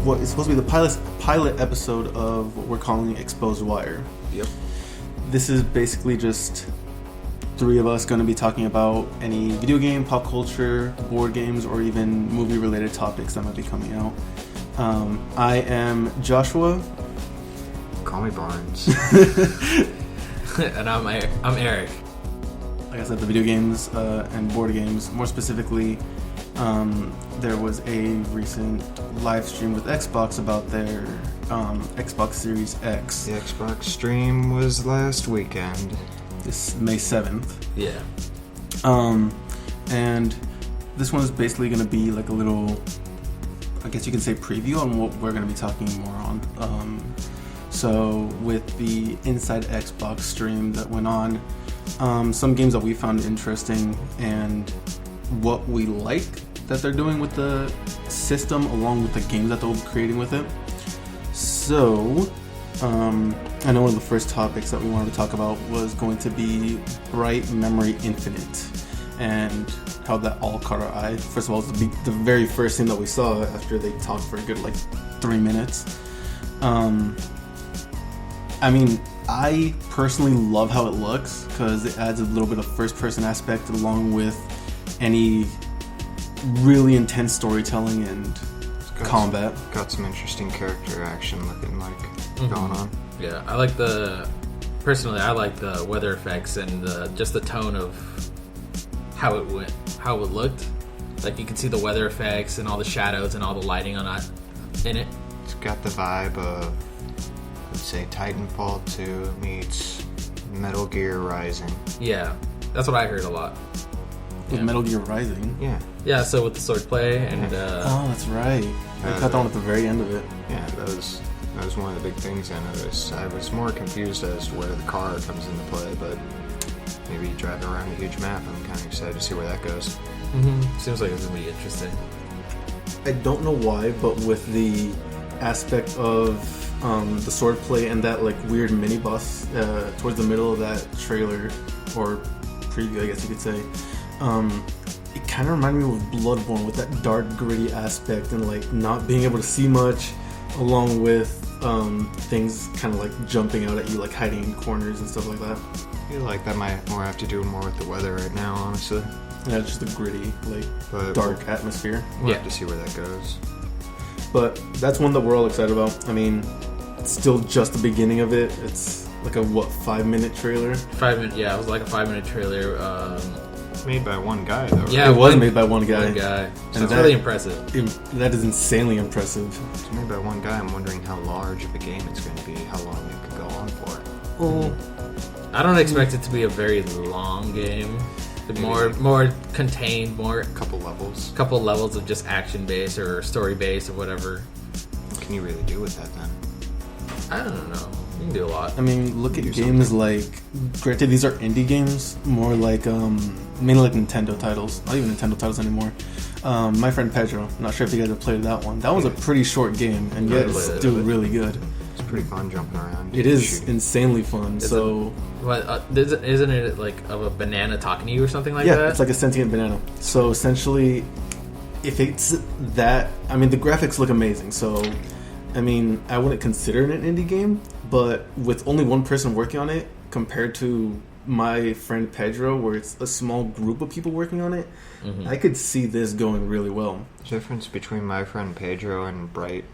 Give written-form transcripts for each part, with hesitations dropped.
what is supposed to be the pilot episode of what we're calling Exposed Wire. Yep. This is basically just three of us going to be talking about any video game, pop culture, board games, or even movie-related topics that might be coming out. I am Joshua. Call me Barnes. And I'm Eric. Like I said, the video games and board games. More specifically, there was a recent live stream with Xbox about their Xbox Series X. The Xbox stream was last weekend. This May 7th. Yeah. And this one is basically going to be like a little, I guess you can say, preview on what we're going to be talking more on. So with the Inside Xbox stream that went on, some games that we found interesting and what we like that they're doing with the system along with the games that they'll be creating with it. So, I know one of the first topics that we wanted to talk about was going to be Bright Memory Infinite and how that all caught our eye. First of all, it's the very first thing that we saw after they talked for a good 3 minutes. I mean, I personally love how it looks because it adds a little bit of first-person aspect along with any really intense storytelling and combat. Got some interesting character action looking like going on. Yeah, I like the weather effects and just the tone of how it looked. Like you can see the weather effects and all the shadows and all the lighting in it. It's got the vibe of, let's say, Titanfall 2 meets Metal Gear Rising. Yeah, that's what I heard a lot. With Metal Gear Rising? Yeah. Yeah, so with the swordplay and... oh, that's right. I caught that one at the very end of it. Yeah, that was one of the big things I noticed. I was more confused as to where the car comes into play, but maybe driving around a huge map, I'm kind of excited to see where that goes. Seems like it's going to be interesting. I don't know why, but with the aspect of the swordplay and that weird mini boss towards the middle of that trailer, or preview, I guess you could say, it kind of reminded me of Bloodborne with that dark, gritty aspect and not being able to see much, along with things kind of jumping out at you, hiding in corners and stuff like that. I feel like that might more have to do more with the weather right now, honestly. Yeah, it's just a gritty, dark atmosphere. We'll have to see where that goes. But that's one that we're all excited about. I mean, it's still just the beginning of it. It's a 5-minute trailer? 5 minute, yeah, it was like a 5-minute trailer. Made by one guy, though. Right? Yeah, it was made by one guy. So it's really impressive. That is insanely impressive. It's made by one guy. I'm wondering how large of a game it's going to be, how long it could go on for. Well, I don't expect it to be a very long game. More contained, couple levels of just action based or story based or whatever. What can you really do with that then? I don't know. You can do a lot. I mean, look at games granted these are indie games, more mainly Nintendo titles. Not even Nintendo titles anymore. My Friend Pedro. I'm not sure if you guys have played that one. That was a pretty short game, and yet it's still really good. It's pretty fun jumping around. It is insanely fun. Isn't it of a banana talking to you or something like that? Yeah, it's like a sentient banana. So essentially, if it's that, I mean, the graphics look amazing. So, I mean, I wouldn't consider it an indie game, but with only one person working on it, compared to My Friend Pedro, where it's a small group of people working on it, I could see this going really well. The difference between My Friend Pedro and Bright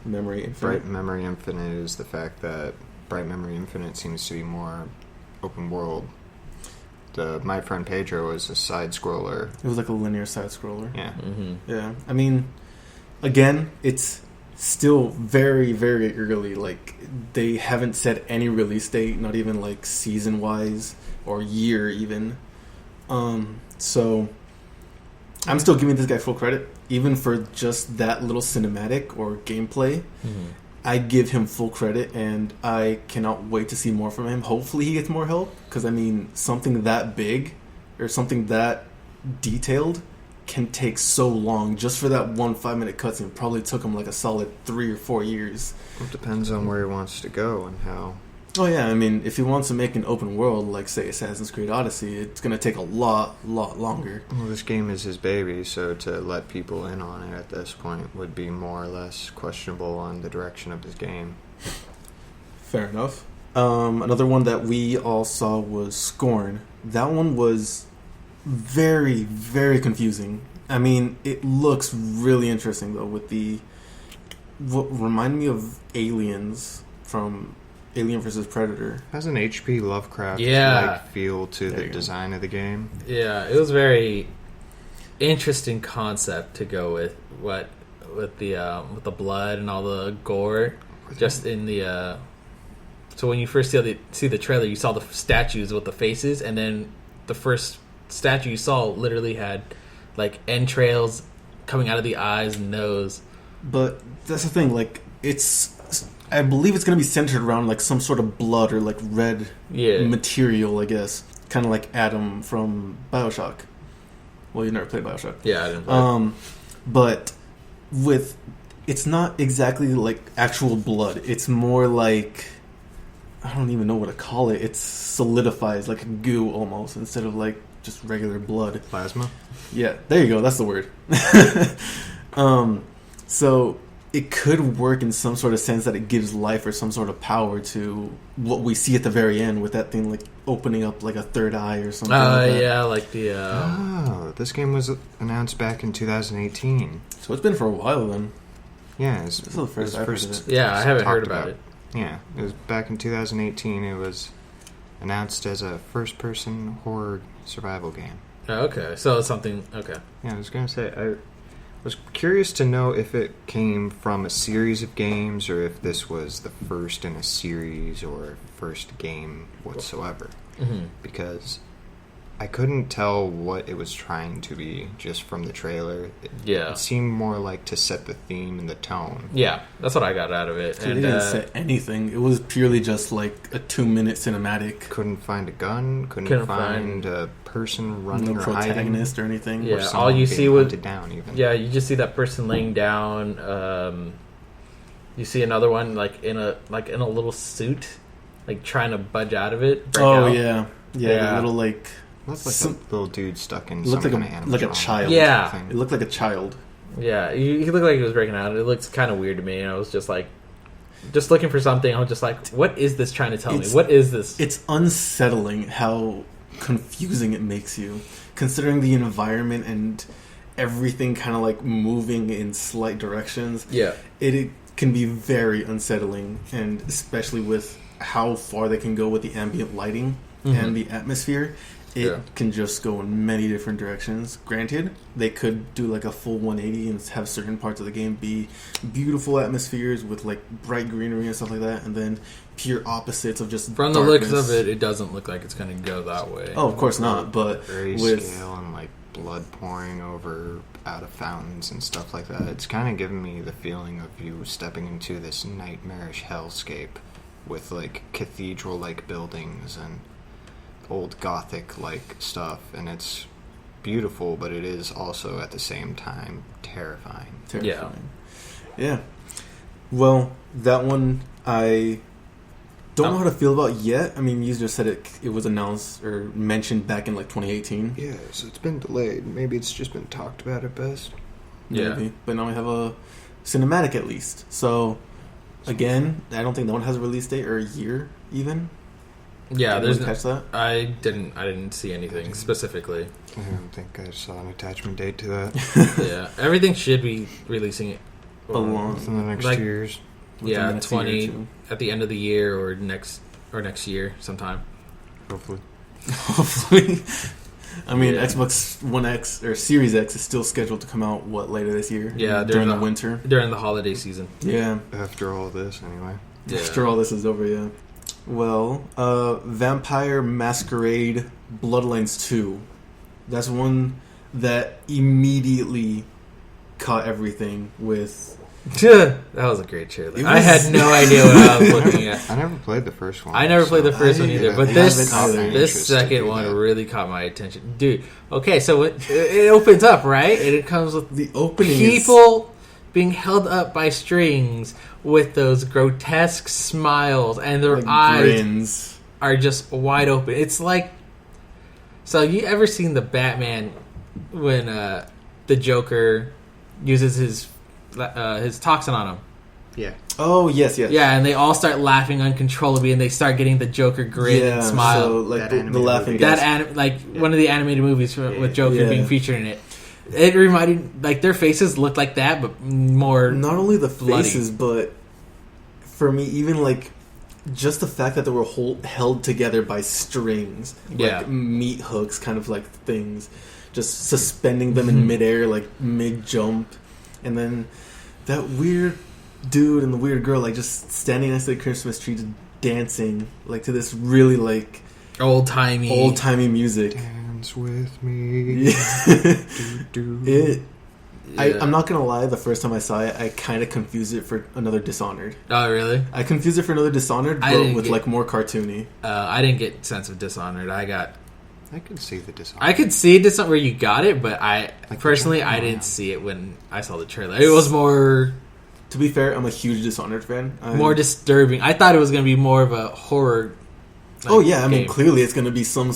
Memory Infinite. Bright Memory Infinite is the fact that Bright Memory Infinite seems to be more open world. The My Friend Pedro is a side scroller. It was like a linear side scroller. Yeah. Yeah. I mean, again, it's still very, very early. They haven't set any release date, not even season wise or year even. So I'm still giving this guy full credit, even for just that little cinematic or gameplay. I give him full credit, and I cannot wait to see more from him. Hopefully he gets more help, because I mean, something that big or something that detailed can take so long. Just for that one 5-minute cutscene, it probably took him a solid 3 or 4 years. It depends on where he wants to go and how Oh yeah, I mean, if he wants to make an open world like, say, Assassin's Creed Odyssey, it's going to take a lot longer. Well, this game is his baby, so to let people in on it at this point would be more or less questionable on the direction of his game. Fair enough. Another one that we all saw was Scorn. That one was very, very confusing. I mean, it looks really interesting, though, with what reminded me of Aliens from Alien vs. Predator. Has an H.P. Lovecraft feel to the design of the game. Yeah, it was very interesting concept to go with with the blood and all the gore. Just in the so when you first see the trailer, you saw the statues with the faces, and then the first statue you saw literally had like entrails coming out of the eyes and nose. But that's the thing, like, I believe it's going to be centered around like some sort of blood or like red material, I guess. Kind of like Adam from BioShock. Well, you never played BioShock. Yeah, I didn't play. But it's not exactly like actual blood. It's more like, I don't even know what to call it. It solidifies like a goo almost instead of like just regular blood. Plasma? Yeah, there you go. That's the word. So it could work in some sort of sense that it gives life or some sort of power to what we see at the very end with that thing like opening up like a third eye or something like that. Yeah, like the... Oh, this game was announced back in 2018. So it's been for a while then. Yeah, this is the first I've heard of it. Yeah, I haven't heard about it. Yeah, it was back in 2018. It was announced as a first-person horror survival game. Oh, okay, so it's something... Okay. Yeah, I was going to say... I was curious to know if it came from a series of games or if this was the first in a series or first game whatsoever. Mm-hmm. Because I couldn't tell what it was trying to be just from the trailer. It seemed more like to set the theme and the tone. Yeah, that's what I got out of it. So they didn't set anything. It was purely just like a 2-minute cinematic. Couldn't find a gun. Couldn't find a person running no or protagonist hiding. or anything. Yeah, or all you see was down even. Yeah, you just see that person laying down. You see another one like in a little suit, like trying to budge out of it. Oh out. yeah. A little like. Looked like a little dude stuck in looked some like kind of like a child. Yeah, thing. It looked like a child. Yeah, he looked like he was breaking out. It looked kind of weird to me, and I was just like, just looking for something. I was just like, what is this trying to tell me? What is this? It's unsettling how confusing it makes you, considering the environment and everything kind of like moving in slight directions. Yeah, it can be very unsettling, and especially with how far they can go with the ambient lighting and the atmosphere. It can just go in many different directions. Granted, they could do like a full 180 and have certain parts of the game be beautiful atmospheres with like bright greenery and stuff like that, and then pure opposites of just from darkness. the looks of it, it doesn't look like it's going to go that way. Oh, of course not. But with scale and like blood pouring over out of fountains and stuff like that, it's kind of giving me the feeling of you stepping into this nightmarish hellscape with like cathedral-like buildings and old Gothic-like stuff, and it's beautiful, but it is also at the same time terrifying. Yeah. Well, that one I don't know how to feel about yet. I mean, you just said it was announced or mentioned back in like 2018. Yeah, so it's been delayed. Maybe it's just been talked about at best. Maybe. Yeah. But now we have a cinematic at least. So again, I don't think that one has a release date or a year even. Yeah, there's catch that. I didn't see anything specifically. I don't think I saw an attachment date to that. Yeah, everything should be releasing it within the next 2 years. Yeah, 20 at the end of the year or next year sometime. Hopefully. I mean, Xbox One X or Series X is still scheduled to come out later this year. Yeah, during the winter, during the holiday season. Yeah, after all this, anyway. Yeah. After all this is over, yeah. Well, Vampire Masquerade Bloodlines 2. That's one that immediately caught everything with... That was a great trailer. I had no idea what I was looking at. I never played the first one. I never played the first one either, but this second one really caught my attention. Dude, okay, so it opens up, right? And it comes with the opening people being held up by strings with those grotesque smiles, and their Like eyes grins. are just wide open. It's like, so you ever seen the Batman when the Joker uses his toxin on him? Yeah. Oh yes, yes. Yeah, and they all start laughing uncontrollably, and they start getting the Joker grin and smile. So like That the animated laughing movie. gas. One of the animated movies with Joker Yeah. being featured in it. It reminded, like, their faces looked like that, but more. Not only the bloody. faces, but for me, even like just the fact that they were held together by strings, Yeah. like meat hooks, kind of like things, just suspending them in midair, like mid jump, and then that weird dude and the weird girl, like just standing next to the Christmas tree, just dancing, like to this really like old timey music. Dance with me. Yeah. Do. I'm not gonna lie. The first time I saw it, I kind of confused it for another Dishonored. Oh, really? I confused it for another Dishonored, I but didn't with get- like more cartoony. I didn't get sense of Dishonored. I can see the design. I could see Dishonored where you got it, but Like personally, the I jumping didn't around. see it when I saw the trailer. It was more To be fair, I'm a huge Dishonored fan. more disturbing. I thought it was going to be more of a horror. Oh yeah, I mean game. clearly it's gonna be some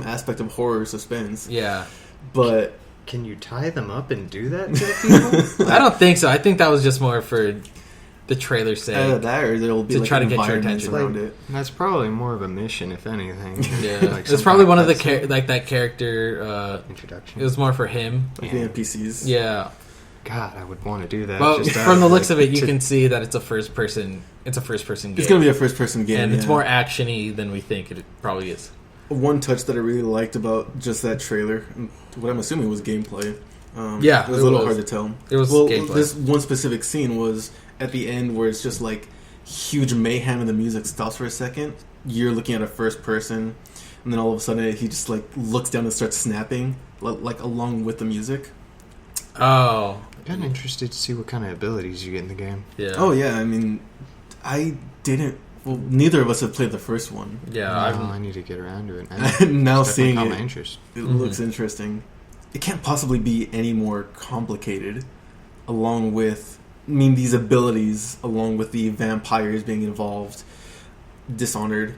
aspect of horror suspense, Yeah. but Can you tie them up and do that to people? I don't think so. I think that was just more for the trailer's sake. either that or there'll be To like try to get your environments attention. around it. That's probably more of a mission, if anything. Yeah, Like it's some probably one kind of the cutscene. like that character. Introduction. It was more for him. Like Yeah. the NPCs. Yeah, God, I would want to do that. but just from the looks of it, you to- can see that it's a first person. It's a first person game. It's gonna be a first person game, and it's yeah. more actiony than we think it probably is. One touch that I really liked about just that trailer, and what I'm assuming was gameplay. Yeah, it was it a little was. hard to tell. It was well, gameplay. this one specific scene was at the end where it's just like huge mayhem and the music stops for a second. You're looking at a first person, and then all of a sudden he just like looks down and starts snapping, like along with the music. Oh, I'm kind of interested to see what kind of abilities you get in the game. yeah. Oh yeah, I mean, I didn't. Well, neither of us have played the first one. yeah. I need to get around to it now. Now Definitely seeing caught my it, interest. it looks interesting. It can't possibly be any more complicated. Along with, I mean, these abilities, along with the vampires being involved, Dishonored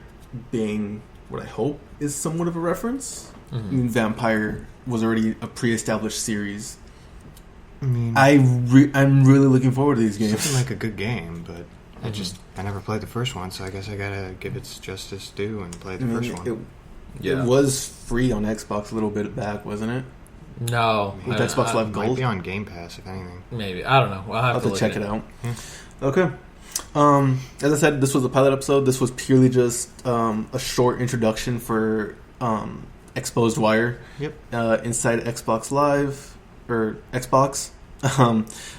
being what I hope is somewhat of a reference. I mean, Vampire was already a pre-established series. I mean, I'm really looking forward to these it games. seemed like a good game, but I never played the first one, so I guess I gotta give its justice due and play the I mean, first one. Yeah. It was free on Xbox a little bit back, wasn't it? No, With Xbox Live Might Gold. be on Game Pass, if anything. maybe I don't know. I'll I'll have to have to look check at it out. Yeah. Okay. As I said, this was a pilot episode. This was purely just a short introduction for Exposed Wire. Yep. Inside Xbox Live or Xbox.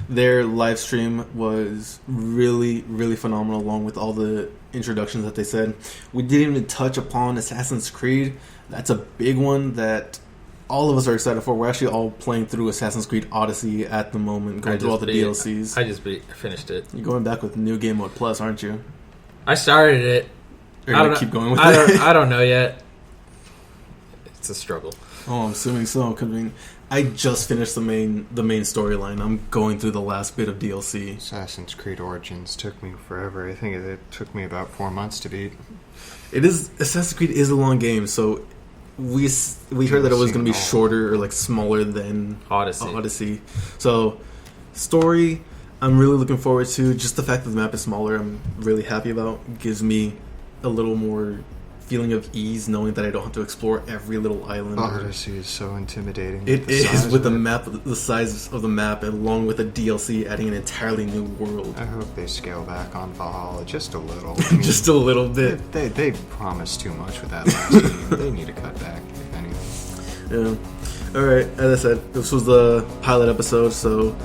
Their live stream was really, really phenomenal, along with all the introductions that they said. We didn't even touch upon Assassin's Creed. That's a big one that all of us are excited for. We're actually all playing through Assassin's Creed Odyssey at the moment, going through all the DLCs. I just finished it. You're going back with New Game Mode Plus, aren't you? I started it. Or I you don't know. keep going with I it? don't. I don't know yet. It's a struggle. Oh, I'm assuming so. 'Cause I just finished the main storyline. I'm going through the last bit of DLC. Assassin's Creed Origins took me forever. I think it took me about 4 months to beat. Assassin's Creed is a long game, so we heard that it was going to be Seen it all. shorter or like smaller than Odyssey. So, story, I'm really looking forward to. Just the fact that the map is smaller, I'm really happy about. It gives me a little more feeling of ease knowing that I don't have to explore every little island. Odyssey is so intimidating. It The is size with of the it. map, the size of the map, along with the DLC adding an entirely new world. I hope they scale back on Valhalla just a little. I mean, Just a little bit. They promised too much with that last game. They need to cut back, if anything. Yeah. All right. As I said, this was the pilot episode. So,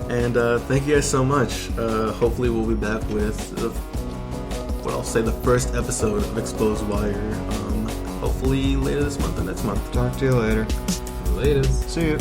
and thank you guys so much. Hopefully, we'll be back with what I'll say the first episode of Exposed Wire. Hopefully later this month or next month. Talk to you later. Latest. See you.